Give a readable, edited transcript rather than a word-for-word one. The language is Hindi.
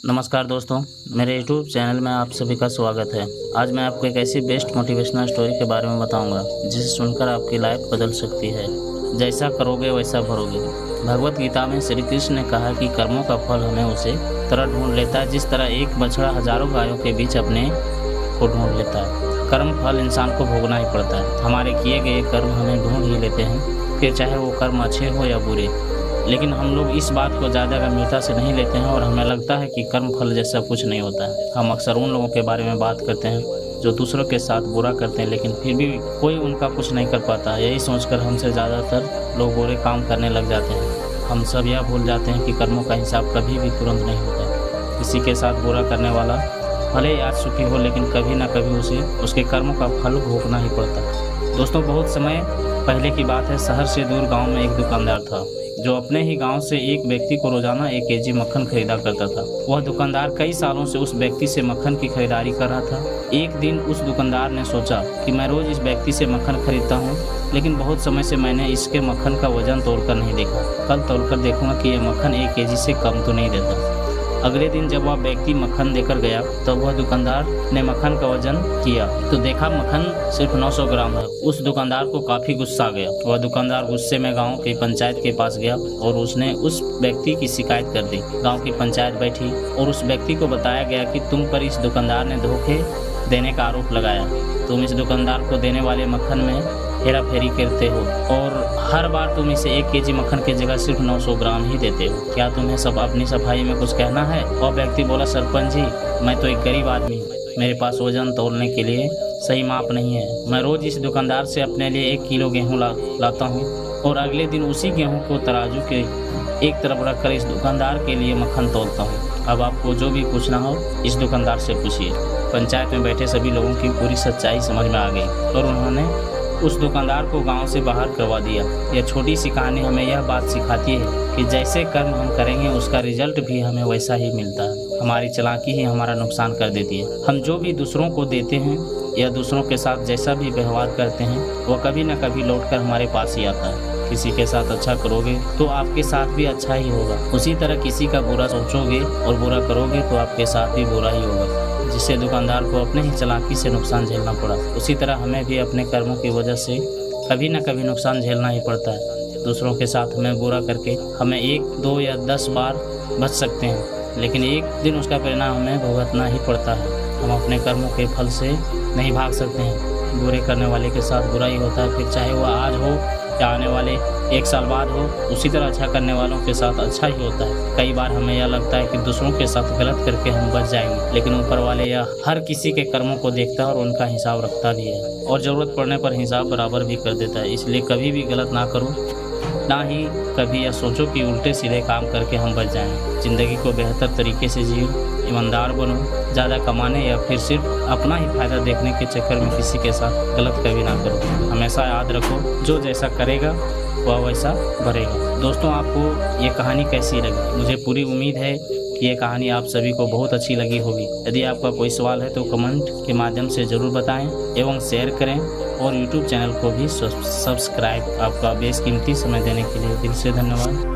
नमस्कार दोस्तों, मेरे YouTube चैनल में आप सभी का स्वागत है। आज मैं आपको एक ऐसी बेस्ट मोटिवेशनल स्टोरी के बारे में बताऊंगा जिसे सुनकर आपकी लाइफ बदल सकती है। जैसा करोगे वैसा भरोगे। भगवत गीता में श्री कृष्ण ने कहा कि कर्मों का फल हमें उसे तरह ढूंढ लेता है जिस तरह एक बछड़ा हजारों गायों के बीच अपने को ढूंढ लेता है। कर्म फल इंसान को भोगना ही पड़ता है। हमारे किए गए कर्म हमें ढूंढ ही लेते हैं, फिर चाहे वो कर्म अच्छे हो या बुरे। लेकिन हम लोग इस बात को ज़्यादा गंभीरता से नहीं लेते हैं और हमें लगता है कि कर्म फल जैसा कुछ नहीं होता है। हम अक्सर उन लोगों के बारे में बात करते हैं जो दूसरों के साथ बुरा करते हैं, लेकिन फिर भी कोई उनका कुछ नहीं कर पाता। यही सोचकर हमसे ज़्यादातर लोग बुरे काम करने लग जाते हैं। हम सब यह भूल जाते हैं कि कर्मों का हिसाब कभी भी तुरंत नहीं होता। किसी के साथ बुरा करने वाला भले ही आज सुखी हो, लेकिन कभी ना कभी उसे उसके कर्मों का फल भोगना ही पड़ता है। दोस्तों, बहुत समय पहले की बात है। शहर से दूर गाँव में एक दुकानदार था जो अपने ही गांव से एक व्यक्ति को रोजाना 1 केजी मक्खन खरीदा करता था। वह दुकानदार कई सालों से उस व्यक्ति से मक्खन की खरीदारी कर रहा था। एक दिन उस दुकानदार ने सोचा कि मैं रोज इस व्यक्ति से मक्खन खरीदता हूँ, लेकिन बहुत समय से मैंने इसके मक्खन का वजन तोलकर नहीं देखा। कल तोलकर देखूंगा कि यह मक्खन 1 केजी से कम तो नहीं देता। अगले दिन जब वह व्यक्ति मक्खन देकर गया तब वह दुकानदार ने मक्खन का वजन किया तो देखा मक्खन सिर्फ 900 ग्राम है। उस दुकानदार को काफी गुस्सा आ गया। वह दुकानदार गुस्से में गांव की पंचायत के पास गया और उसने उस व्यक्ति की शिकायत कर दी। गांव की पंचायत बैठी और उस व्यक्ति को बताया गया कि तुम पर इस दुकानदार ने धोखे देने का आरोप लगाया। तुम इस दुकानदार को देने वाले मक्खन में हेरा फेरी करते हो और हर बार तुम इसे 1 केजी मक्खन की जगह सिर्फ 900 ग्राम ही देते हो। क्या तुम्हें सब अपनी सफाई में कुछ कहना है? वह व्यक्ति बोला, सरपंच जी, मैं तो एक गरीब आदमी हूँ। मेरे पास वजन तोलने के लिए सही माप नहीं है। मैं रोज इस दुकानदार से अपने लिए 1 किलो गेहूँ लाता हूँ और अगले दिन उसी गेहूँ को तराजू के एक तरफ रखकर इस दुकानदार के लिए मक्खन तोलता हूँ। अब आपको जो भी पूछना हो इस दुकानदार से पूछिए। पंचायत में बैठे सभी लोगों की पूरी सच्चाई समझ में आ गई और उन्होंने उस दुकानदार को गांव से बाहर करवा दिया। यह छोटी सी कहानी हमें यह बात सिखाती है कि जैसे कर्म हम करेंगे उसका रिजल्ट भी हमें वैसा ही मिलता है। हमारी चालाकी ही हमारा नुकसान कर देती है। हम जो भी दूसरों को देते हैं या दूसरों के साथ जैसा भी व्यवहार करते हैं वह कभी न कभी लौटकर हमारे पास ही आता है। किसी के साथ अच्छा करोगे तो आपके साथ भी अच्छा ही होगा। उसी तरह किसी का बुरा सोचोगे और बुरा करोगे तो आपके साथ भी बुरा ही होगा। जिससे दुकानदार को अपने ही चालाकी से नुकसान झेलना पड़ा, उसी तरह हमें भी अपने कर्मों की वजह से कभी न कभी नुकसान झेलना ही पड़ता है। दूसरों के साथ हमें बुरा करके हमें 1, 2 या 10 बार बच सकते हैं, लेकिन एक दिन उसका परिणाम हमें भुगतना ही पड़ता है। हम अपने कर्मों के फल से नहीं भाग सकते हैं। बुरे करने वाले के साथ बुरा ही होता है, फिर चाहे वह आज हो या आने वाले 1 साल बाद हो। उसी तरह अच्छा करने वालों के साथ अच्छा ही होता है। कई बार हमें यह लगता है कि दूसरों के साथ गलत करके हम बच जाएंगे, लेकिन ऊपर वाले यह हर किसी के कर्मों को देखता है और उनका हिसाब रखता भी है और ज़रूरत पड़ने पर हिसाब बराबर भी कर देता है। इसलिए कभी भी गलत ना करो, ना ही कभी यह सोचो कि उल्टे सीधे काम करके हम बच जाएं। जिंदगी को बेहतर तरीके से जियो, ईमानदार बनो, ज़्यादा कमाने या फिर सिर्फ अपना ही फायदा देखने के चक्कर में किसी के साथ गलत कभी ना करो। हमेशा याद रखो, जो जैसा करेगा वह वैसा भरेगा। दोस्तों, आपको ये कहानी कैसी लगी? मुझे पूरी उम्मीद है कि ये कहानी आप सभी को बहुत अच्छी लगी होगी। यदि आपका कोई सवाल है तो कमेंट के माध्यम से ज़रूर बताएं एवं शेयर करें और YouTube चैनल को भी सब्सक्राइब। आपका बेशकीमती समय देने के लिए दिल से धन्यवाद।